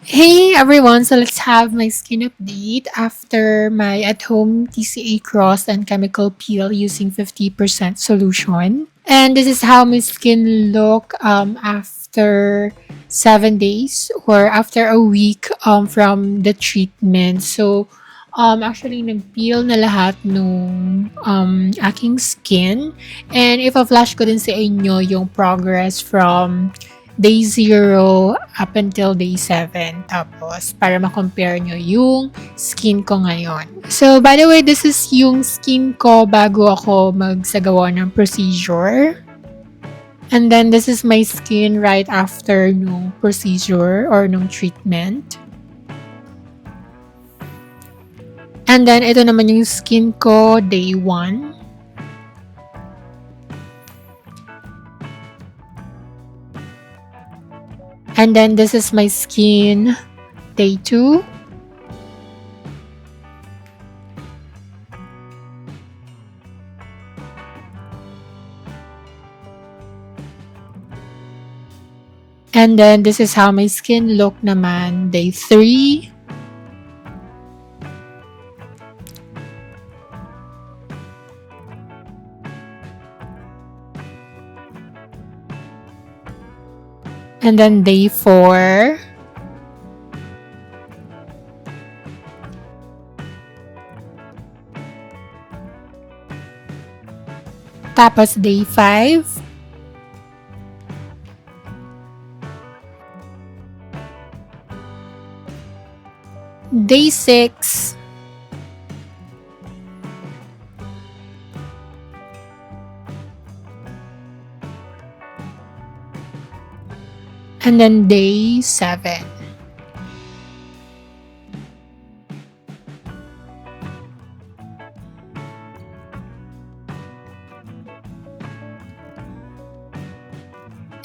Hey everyone, so let's have my skin update after my at-home TCA cross and chemical peel using 50% solution. And this is how my skin look after 7 days or after a week from the treatment. So actually nag-peel na lahat nung aking skin. And if a-flash ko din sa inyo yung progress from day 0 up until day 7. Tapos, para ma-compare nyo yung skin ko ngayon. So, by the way, this is yung skin ko bago ako magsagawa ng procedure. And then, this is my skin right after nung procedure or nung treatment. And then, ito naman yung skin ko day 1. And then this is my skin day 2. And then this is how my skin look naman day 3. And then day 4. Tapos day 5. Day 6. And then day 7.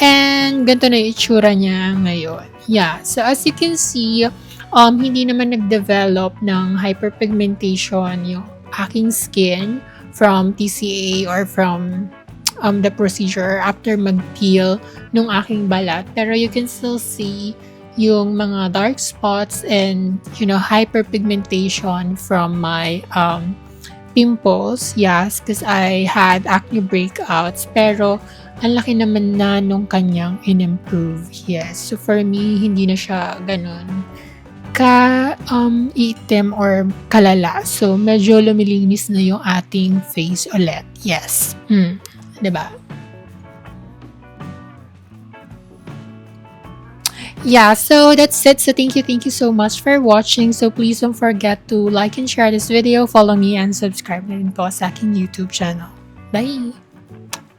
And ganito na yung itsura niya ngayon. Yeah, so as you can see, hindi naman nag-develop ng hyperpigmentation yung aking skin from TCA or from the procedure after mag-peel nung aking balat. Pero you can still see yung mga dark spots and, hyperpigmentation from my pimples. Yes, because I had acne breakouts. Pero, ang laki naman na nung kanyang in-improve. Yes. So, for me, hindi na siya ganun itim or kalala. So, medyo lumilinis na yung ating face ulit. Yes. Diba? Yeah, so that's it. So thank you so much for watching. So please don't forget to like and share this video, follow me, and subscribe na rin po sa aking YouTube channel. Bye!